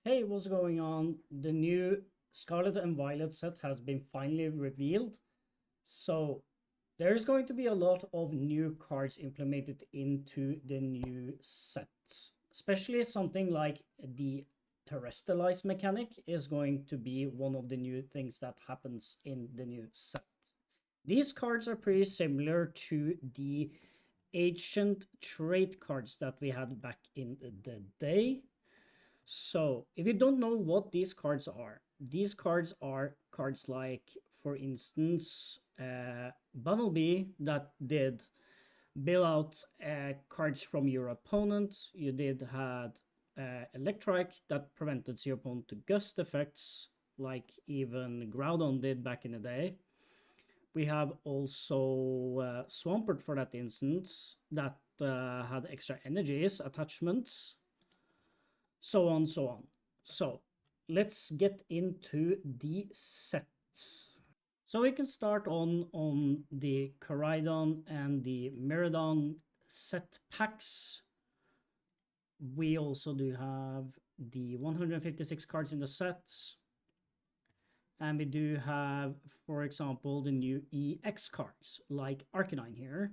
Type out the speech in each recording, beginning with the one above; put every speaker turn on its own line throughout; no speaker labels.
Hey, what's going on? The new Scarlet and Violet set has been finally revealed. So there's going to be a lot of new cards implemented into the new set. Especially something like the Terastalize mechanic is going to be one of the new things that happens in the new set. These cards are pretty similar to the ancient trait cards that we had back in the day. So, if you don't know what these cards are cards like, for instance, Bumblebee that did bail out cards from your opponent. You did had Electric that prevented your opponent to gust effects, like even Groudon did back in the day. We have also Swampert for that instance that had extra energies, attachments, so on, so on. So let's get into the set. So we can start on the Coridon and the Meridon set packs. We also do have the 156 cards in the sets. And we do have, for example, the new EX cards, like Arcanine here.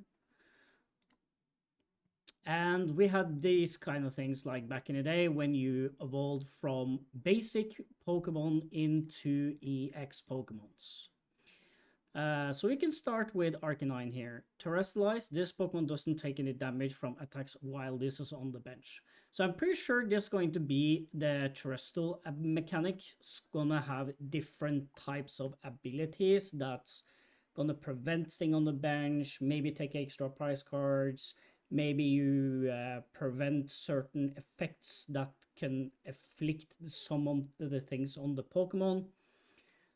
And we had these kind of things like back in the day when you evolved from basic Pokemon into EX Pokemons. So we can start with Arcanine here. Terastal, this Pokemon doesn't take any damage from attacks while this is on the bench. So I'm pretty sure this is going to be the Terastal mechanic. It's gonna have different types of abilities that's gonna prevent staying on the bench, maybe take extra prize cards, maybe you prevent certain effects that can afflict some of the things on the Pokemon.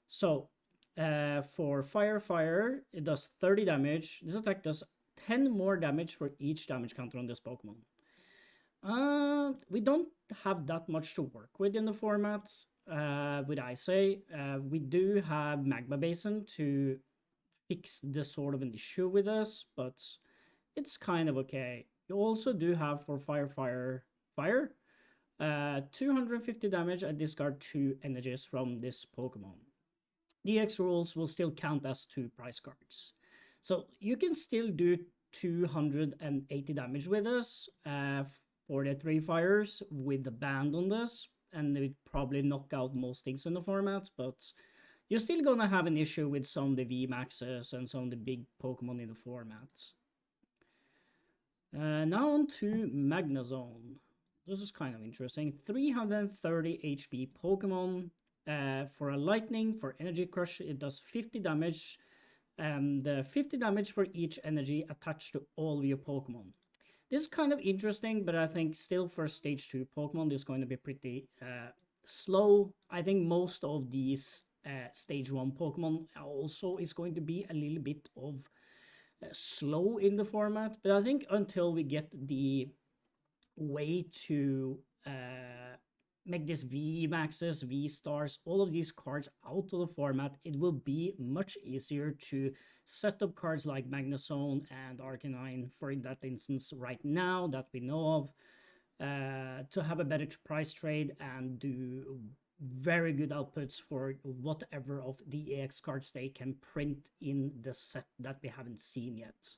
So for Fire, it does 30 damage. This attack does 10 more damage for each damage counter on this Pokemon. We don't have that much to work with in the format. Would I say we do have Magma Basin to fix this sort of an issue with us, but it's kind of okay. You also do have for Fire, 250 damage. I discard 2 energies from this Pokemon. The X rules will still count as 2 prize cards. So you can still do 280 damage with us for the 3 fires with the band on this, and it probably knock out most things in the format, but you're still gonna have an issue with some of the VMAXs and some of the big Pokemon in the format. Now on to Magnezone. This is kind of interesting. 330 HP Pokemon. For a Lightning, for Energy Crush, it does 50 damage. And 50 damage for each energy attached to all of your Pokemon. This is kind of interesting, but I think still for Stage 2 Pokemon, this is going to be pretty slow. I think most of these Stage 1 Pokemon also is going to be a little bit of slow in the format, but I think until we get the way to make this V Maxes, V Stars, all of these cards out of the format, it will be much easier to set up cards like Magnezone and Arcanine, for that instance, right now that we know of, to have a better price trade and do very good outputs for whatever of the EX cards they can print in the set that we haven't seen yet.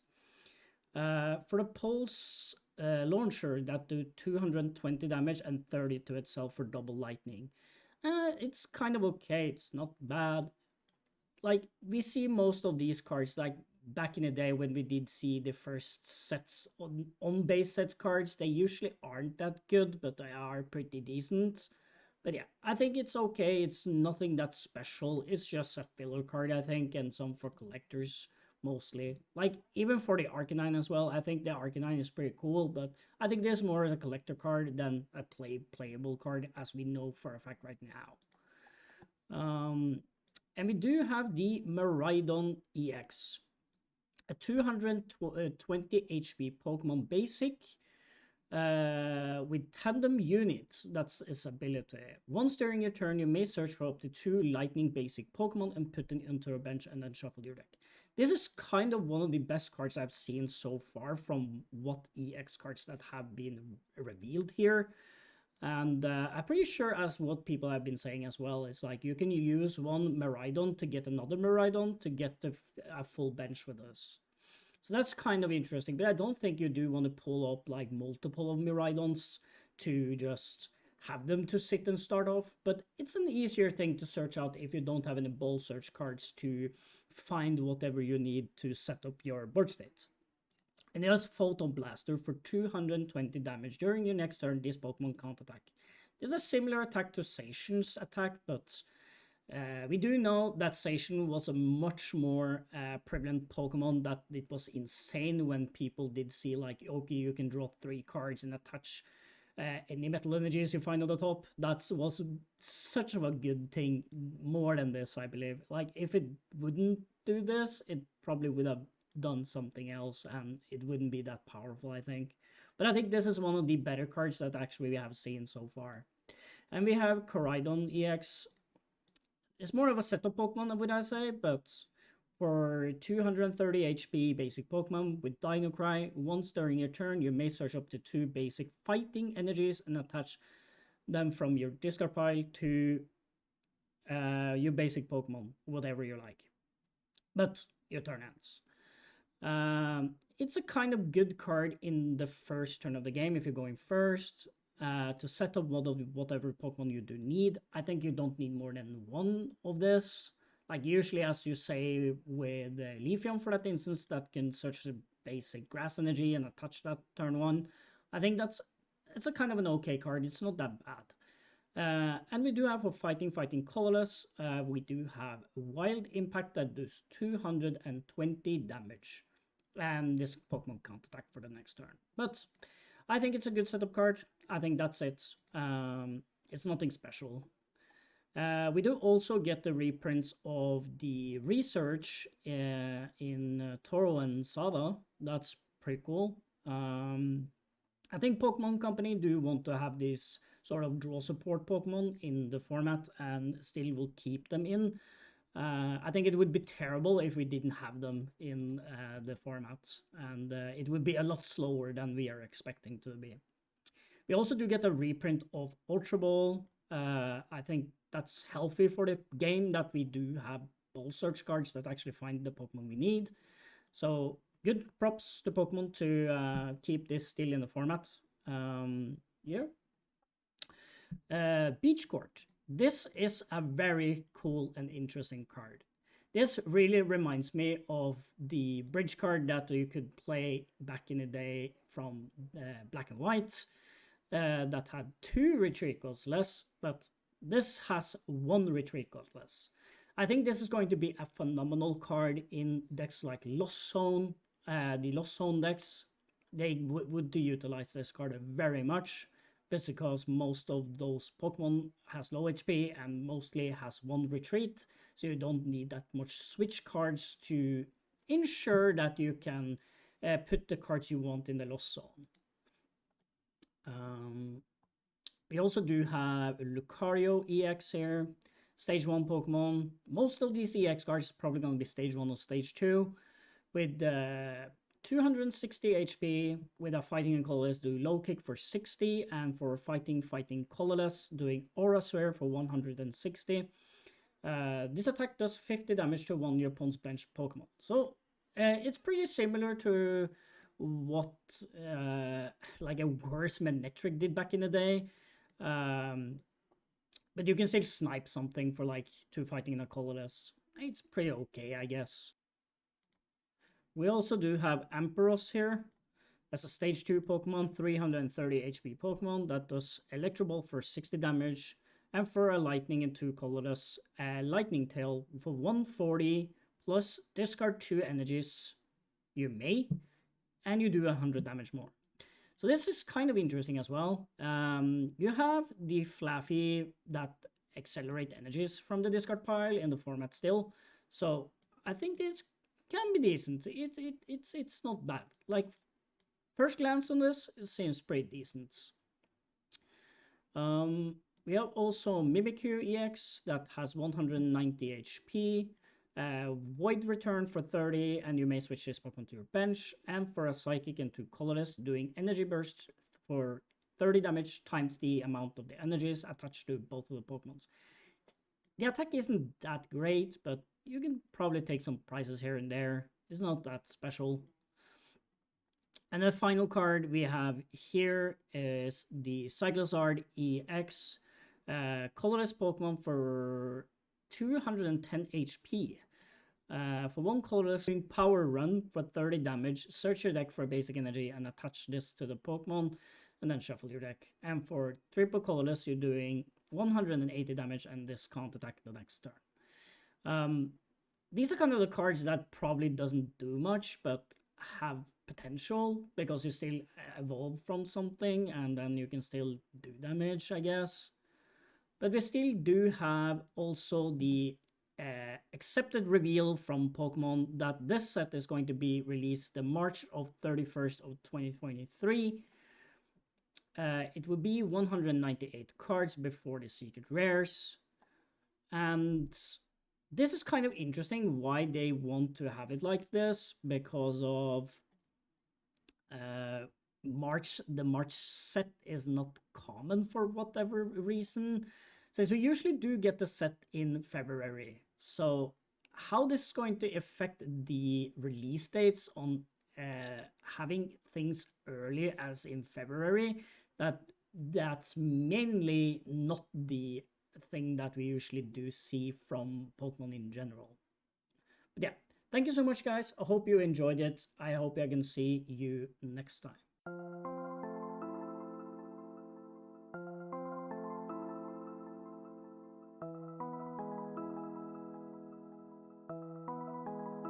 For the Pulse launcher that do 220 damage and 30 to itself for double lightning, it's kind of okay. It's not bad. Like, we see most of these cards, like back in the day when we did see the first sets on base set cards, they usually aren't that good, but they are pretty decent. But yeah, I think it's okay. It's nothing that special. It's just a filler card, I think, and some for collectors mostly. Like, even for the Arcanine as well, I think the Arcanine is pretty cool, but I think this more as a collector card than a playable card, as we know for a fact right now. And we do have the Miraidon EX, a 220 HP Pokemon Basic with Tandem Unit. That's its ability. Once during your turn, you may search for up to 2 Lightning Basic Pokemon and put them into your bench and then shuffle your deck. This is kind of one of the best cards I've seen so far from what EX cards that have been revealed here. And I'm pretty sure, as what people have been saying as well, is like you can use one Miraidon to get another Miraidon to get a full bench with us. So that's kind of interesting, but I don't think you do want to pull up like multiple of Miraidons to just have them to sit and start off. But it's an easier thing to search out if you don't have any ball search cards to find whatever you need to set up your board state. And it has Photon Blaster for 220 damage. During your next turn, this Pokemon can't attack. There's a similar attack to Zacian's attack, but we do know that Zacian was a much more prevalent Pokemon, that it was insane when people did see like, okay, you can draw 3 cards and attach any metal energies you find on the top. That was such of a good thing, more than this, I believe. Like, if it wouldn't do this, it probably would have done something else and it wouldn't be that powerful, I think. But I think this is one of the better cards that actually we have seen so far. And we have Koraidon EX. It's more of a setup Pokemon, would I say, but for 230 HP basic Pokemon with Dino Cry, once during your turn, you may search up to 2 basic fighting energies and attach them from your discard pile to your basic Pokemon, whatever you like. But your turn ends. It's a kind of good card in the first turn of the game if you're going first. To set up whatever Pokemon you do need. I think you don't need more than one of this. Like usually, as you say with Leafeon, for that instance, that can search the basic grass energy and attach that turn 1. I think it's a kind of an okay card. It's not that bad. And we do have for fighting colorless, we do have Wild Impact that does 220 damage. And this Pokemon can't attack for the next turn. But I think it's a good setup card. I think that's it. It's nothing special. We do also get the reprints of the research in Toro and Sada. That's pretty cool. I think Pokemon Company do want to have these sort of draw support Pokemon in the format and still will keep them in. I think it would be terrible if we didn't have them in the format, and it would be a lot slower than we are expecting to be. We also do get a reprint of Ultra Ball. I think that's healthy for the game that we do have ball search cards that actually find the Pokemon we need. So good props to Pokemon to keep this still in the format. Yeah. Beach Court. This is a very cool and interesting card. This really reminds me of the bridge card that you could play back in the day from Black and White that had 2 retreat costs less, but this has 1 retreat cost less. I think this is going to be a phenomenal card in decks like Lost Zone. The Lost Zone decks, they would utilize this card very much. That's because most of those Pokemon has low HP and mostly has 1 retreat, so you don't need that much switch cards to ensure that you can put the cards you want in the Lost Zone. We also do have Lucario EX here, Stage 1 Pokemon. Most of these EX cards are probably going to be Stage 1 or Stage 2, with 260 HP, with a fighting and colorless do low kick for 60, and for fighting colorless doing aura sphere for 160. This attack does 50 damage to one of your opponent's bench Pokemon. So it's pretty similar to what like a worse Manectric did back in the day. But you can still snipe something for like 2 fighting and a colorless. It's pretty okay, I guess. We also do have Ampharos here. As a Stage 2 Pokemon, 330 HP Pokemon that does Electro Ball for 60 damage, and for a Lightning and 2 colorless, Lightning Tail for 140, plus discard 2 energies, you may, and you do 100 damage more. So this is kind of interesting as well. You have the Flaffy that accelerate energies from the discard pile in the format still. So I think this can be decent. It's not bad. Like, first glance on this, it seems pretty decent. We have also Mimikyu EX that has 190 HP. Void Return for 30, and you may switch this Pokemon to your bench. And for a Psychic and 2 colorless, doing Energy Burst for 30 damage times the amount of the energies attached to both of the Pokemons. The attack isn't that great, but you can probably take some prizes here and there. It's not that special. And the final card we have here is the Cyclozard EX, colorless Pokemon for 210 HP. For one colorless, doing Power Run for 30 damage, search your deck for basic energy and attach this to the Pokemon, and then shuffle your deck. And for triple colorless, you're doing 180 damage, and this can't attack the next turn. These are kind of the cards that probably doesn't do much, but have potential, because you still evolve from something, and then you can still do damage, I guess. But we still do have also the accepted reveal from Pokemon that this set is going to be released the March of 31st of 2023. It will be 198 cards before the secret rares. And this is kind of interesting why they want to have it like this, because of the March set is not common for whatever reason. Since we usually do get the set in February. So how this is going to affect the release dates on having things early as in February, that's mainly not the thing that we usually do see from Pokemon in general. But yeah, thank you so much, guys. I hope you enjoyed it. I hope I can see you next time.